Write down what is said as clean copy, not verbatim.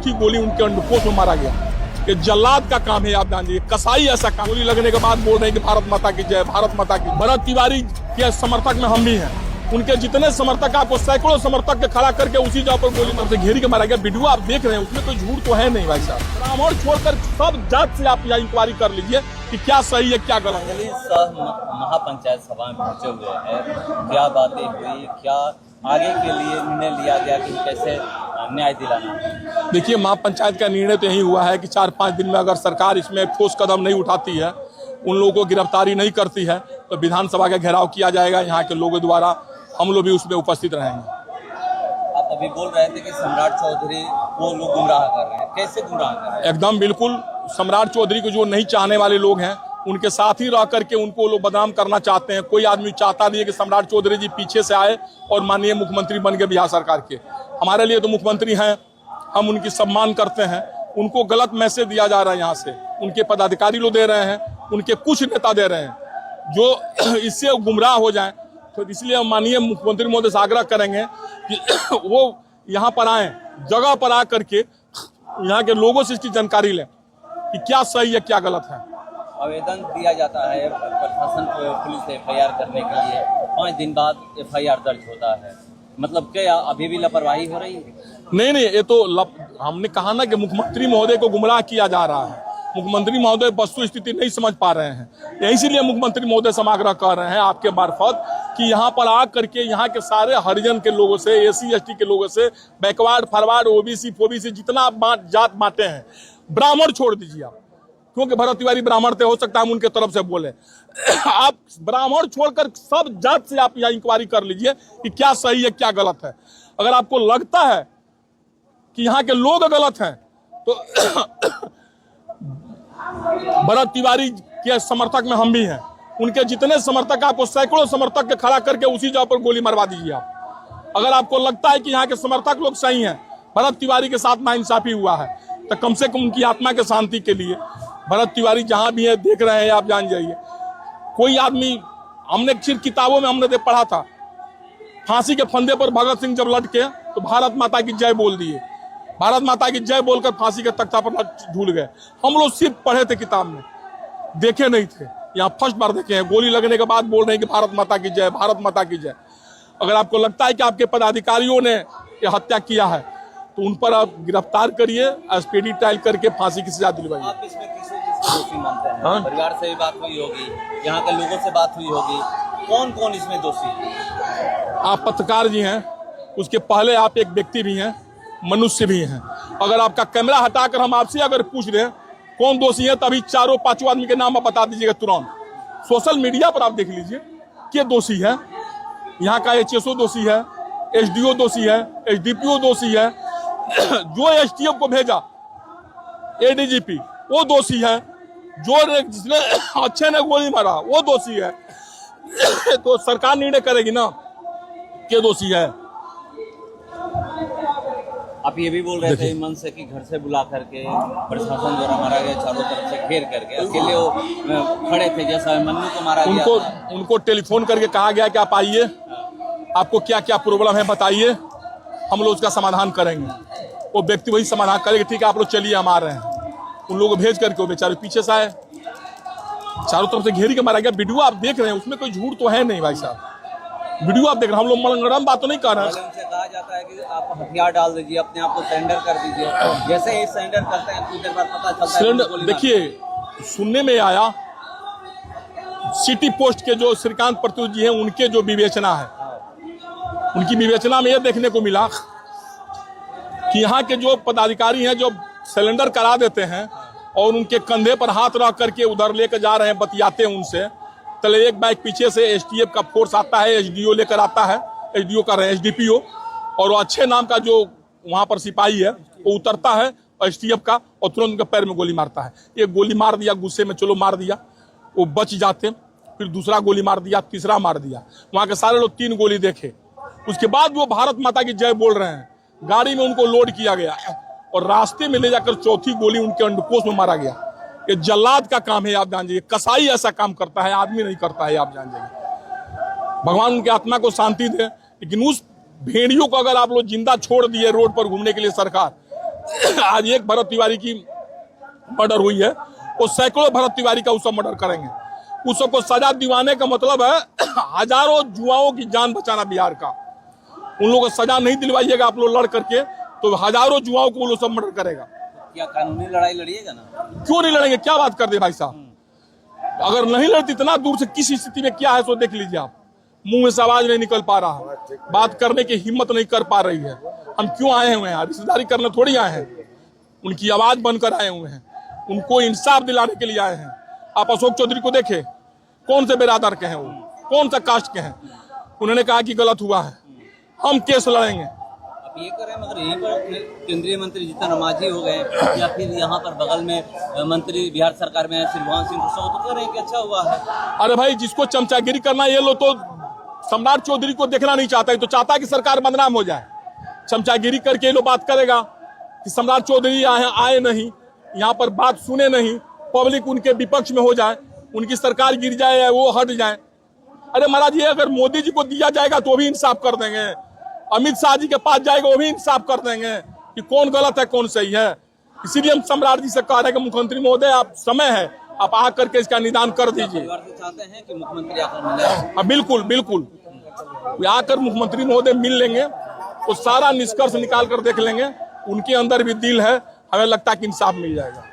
चौथी गोली उनके अंडकोश में मारा गया। ये जल्लाद का काम है, आप जानिए, कसाई ऐसा काम। गोली लगने के बाद बोल रहे हैं कि भारत माता की जय, भारत माता की। भरत तिवारी के समर्थक में हम भी हैं। उनके जितने समर्थक, आपको सैकड़ों समर्थक के खड़ा करके उसी जगह पर गोली मार से घेरी के मारा गया। वीडियो आप देख रहे हैं, उसमें कोई झूठ तो है नहीं भाई साहब। ब्राह्मण छोड़कर सब जात से आप यहाँ इंक्वायरी कर लीजिए कि क्या सही है क्या गलत है। महापंचायत सभा में पहुंचे हुए हैं, क्या बातें हुई, क्या आगे के लिए निर्णय लिया गया कि कैसे न्याय दिलाना? देखिए, महापंचायत का निर्णय तो यही हुआ है कि 4-5 दिन में अगर सरकार इसमें ठोस कदम नहीं उठाती है, उन लोगों को गिरफ्तारी नहीं करती है, तो विधानसभा का घेराव किया जाएगा। यहाँ के लोगों द्वारा हम लोग भी उसमें उपस्थित रहेंगे। आप अभी बोल रहे थे कि सम्राट चौधरी वो लोग गुमराह कर रहे हैं, कैसे गुमराह कर रहे हैं? एकदम बिल्कुल, सम्राट चौधरी को जो नहीं चाहने वाले लोग हैं, उनके साथ ही रह करके उनको लोग बदनाम करना चाहते हैं। कोई आदमी चाहता नहीं है कि सम्राट चौधरी जी पीछे से आए और माननीय मुख्यमंत्री बन गए बिहार सरकार के। हमारे लिए तो मुख्यमंत्री हैं, हम उनकी सम्मान करते हैं। उनको गलत मैसेज दिया जा रहा है यहाँ से, उनके पदाधिकारी लोग दे रहे हैं, उनके कुछ नेता दे रहे हैं जो इससे गुमराह हो जाएं। तो इसलिए हम माननीय मुख्यमंत्री महोदय से आग्रह करेंगे कि वो यहाँ पर आए, जगह पर आ करके यहाँ के लोगों से इसकी जानकारी लें कि क्या सही है क्या गलत है। आवेदन दिया जाता है प्रशासन को पुलिस FIR करने के लिए, 5 दिन बाद FIR दर्ज होता है, मतलब क्या अभी भी लापरवाही हो रही है? नहीं, ये तो हमने कहा ना कि मुख्यमंत्री महोदय को गुमराह किया जा रहा है। मुख्यमंत्री महोदय वस्तु स्थिति नहीं समझ पा रहे हैं, इसीलिए मुख्यमंत्री महोदय से आग्रह कर रहे हैं आपके मार्फत कि यहाँ पर आ करके यहाँ के सारे हरिजन के लोगों से, SC ST के लोगों से, बैकवर्ड फॉरवर्ड, OBC FOBC जितना आप जात बांटे हैं, ब्राह्मण छोड़ दीजिए आप, क्योंकि भरत तिवारी ब्राह्मण थे, हो सकता है हम उनके तरफ से बोले। आप ब्राह्मण छोड़कर सब जात से आप यहाँ इंक्वायरी कर लीजिए कि क्या सही है क्या गलत है। अगर आपको लगता है कि यहाँ के लोग गलत हैं तो भरत तिवारी के समर्थक में हम भी हैं। उनके जितने समर्थक, आपको सैकड़ों समर्थक के खड़ा करके उसी जगह पर गोली मरवा दीजिए आप। अगर आपको लगता है कि यहाँ के समर्थक लोग सही हैं, भरत तिवारी के साथ नाइंसाफी हुआ है, तो कम से कम उनकी आत्मा के शांति के लिए भरत तिवारी जहां भी है, देख रहे हैं आप, जान जाइए। कोई आदमी, हमने सिर्फ किताबों में हमने पढ़ा था, फांसी के फंदे पर भगत सिंह जब लटके तो भारत माता की जय बोल दिए, भारत माता की जय बोलकर फांसी के तख्ता पर झूल गए। हम लोग सिर्फ पढ़े थे किताब में, देखे नहीं थे। यहाँ फर्स्ट बार देखे हैं, गोली लगने के बाद बोल रहे हैं कि भारत माता की जय, भारत माता की जय। अगर आपको लगता है कि आपके पदाधिकारियों ने ये हत्या किया है तो उन पर आप गिरफ्तार करिए, स्पीडी ट्रायल करके फांसी की सजा दिलवाइए। आप इसमें किसे दोषी मानते हैं? हाँ? परिवार से भी बात हुई होगी, यहाँ के लोगों से बात हुई होगी, कौन कौन इसमें दोषी है? आप पत्रकार जी हैं, उसके पहले आप एक व्यक्ति भी हैं, मनुष्य भी हैं। अगर आपका कैमरा हटाकर हम आपसे अगर पूछ रहे हैं कौन दोषी है, तभी 4-5 आदमी के नाम आप बता दीजिएगा तुरंत। सोशल मीडिया पर आप देख लीजिए के दोषी है। यहाँ का HSO दोषी है, SDO दोषी है, SDPO दोषी है, जो STF को भेजा ADGP वो दोषी है, जो जिसने अच्छे ने गोली मारा वो दोषी है। तो सरकार निर्णय करेगी ना के दोषी है। आप ये भी बोल रहे थे मन से कि घर से बुला करके प्रशासन द्वारा मारा गया, चारों तरफ से घेर करके, अकेले वो खड़े थे जैसा मन्नू को मारा गया। उनको टेलीफोन करके कहा गया कि आप आइए, आपको क्या क्या प्रॉब्लम है बताइए, हम लोग उसका समाधान करेंगे। वो व्यक्ति वही समाधान करेगा, ठीक है आप लोग चलिए हम आ रहे हैं। उन लोगों को भेज करके वो बेचारे पीछे से आए, चारों तरफ से घेरी के मारा गया। वीडियो आप देख रहे हैं, उसमें कोई झूठ तो है नहीं भाई साहब। वीडियो आप देख रहे हैं, हम लोग मनगढ़ंत बात तो नहीं कर रहे हैं। उनसे कहा जाता है कि आप हथियार डाल दीजिए, अपने आप को सरेंडर कर दीजिए, जैसे ही सरेंडर करते हैं कुछ देर बाद पता चलता है। देखिए, सुनने में आया सिटी पोस्ट के जो श्रीकांत प्रत्युष जी हैं, उनके जो विवेचना है, उनकी विवेचना में यह देखने को मिला कि यहाँ के जो पदाधिकारी हैं जो सिलेंडर करा देते हैं और उनके कंधे पर हाथ रख करके उधर लेकर जा रहे हैं, बतियाते हैं उनसे, तले एक बाइक पीछे से STF का फोर्स आता है, SDO लेकर आता है, SDO का SDPO, और वो अच्छे नाम का जो वहाँ पर सिपाही है वो उतरता है STF का और तुरंत उनके पैर में गोली मारता है। एक गोली मार दिया गुस्से में, चलो मार दिया, वो बच जाते, फिर दूसरा गोली मार दिया, तीसरा मार दिया। वहाँ के सारे लोग 3 गोली देखे, उसके बाद वो भारत माता की जय बोल रहे हैं। गाड़ी में उनको लोड किया गया और रास्ते में ले जाकर चौथी गोली उनके अंडकोश में मारा गया। ये जल्लाद का काम है, आप जान जाइए। कसाई ऐसा काम करता है, आदमी नहीं करता है, आप जान जाइए। भगवान उनकी आत्मा को शांति दे। लेकिन उस भेड़ियों को अगर आप लोग जिंदा छोड़ दिए रोड पर घूमने के लिए सरकार, आज एक भरत तिवारी की मर्डर हुई है, वो सैकड़ों भरत तिवारी का उसको मर्डर करेंगे। उस सबको सजा दिवाने का मतलब है हजारों जुआओं की जान बचाना बिहार का। उन लोगों को सजा नहीं दिलवाइएगा आप लोग लड़ करके, तो हजारों जुआओं को वो लोग सब मर्डर करेगा। क्या कानूनी लड़ाई लड़िएगा ना? क्यों नहीं लड़ेंगे? क्या बात कर दे भाई साहब, अगर नहीं लड़ती इतना दूर से किस स्थिति में क्या है सो देख लीजिए आप। मुंह में से आवाज नहीं निकल पा रहा है, बात करने की हिम्मत नहीं कर पा रही है। हम क्यों आए हुए हैं? रिश्तेदारी करने थोड़ी आए हैं, उनकी आवाज बनकर आए हुए हैं, उनको इंसाफ दिलाने के लिए आए हैं। आप अशोक चौधरी को देखे, कौन से बिरादर के हैं वो, कौन सा कास्ट के हैं? उन्होंने कहा कि गलत हुआ है, हम केस लड़ेंगे। आप ये करें, मगर यहीं पर केंद्रीय मंत्री जीतन मांझी हो गए, या फिर यहाँ पर बगल में मंत्री बिहार सरकार में श्रीमान सिंह तो कह रहे हैं कि अच्छा हुआ है। अरे भाई, जिसको चमचागिरी करना ये लोग तो सम्राट चौधरी को देखना नहीं चाहता है, तो चाहता है कि सरकार बदनाम हो जाए। चमचागिरी करके ये लोग बात करेगा कि सम्राट चौधरी आए नहीं, यहाँ पर बात सुने नहीं, पब्लिक उनके विपक्ष में हो जाए, उनकी सरकार गिर जाए या वो हट जाए। अरे महाराज, ये अगर मोदी जी को दिया जाएगा तो भी इंसाफ कर देंगे, अमित शाह जी के पास जाएगा वो भी इंसाफ कर देंगे कि कौन गलत है कौन सही है। इसीलिए हम सम्राट जी से कह रहे हैं कि मुख्यमंत्री महोदय, आप समय है, आप आ करके इसका निदान कर दीजिए। चाहते हैं कि मुख्यमंत्री आकर मिले? बिल्कुल बिल्कुल, आकर मुख्यमंत्री महोदय मिल लेंगे तो सारा निष्कर्ष निकाल कर देख लेंगे, उनके अंदर भी दिल है, हमें लगता है कि इंसाफ मिल जाएगा।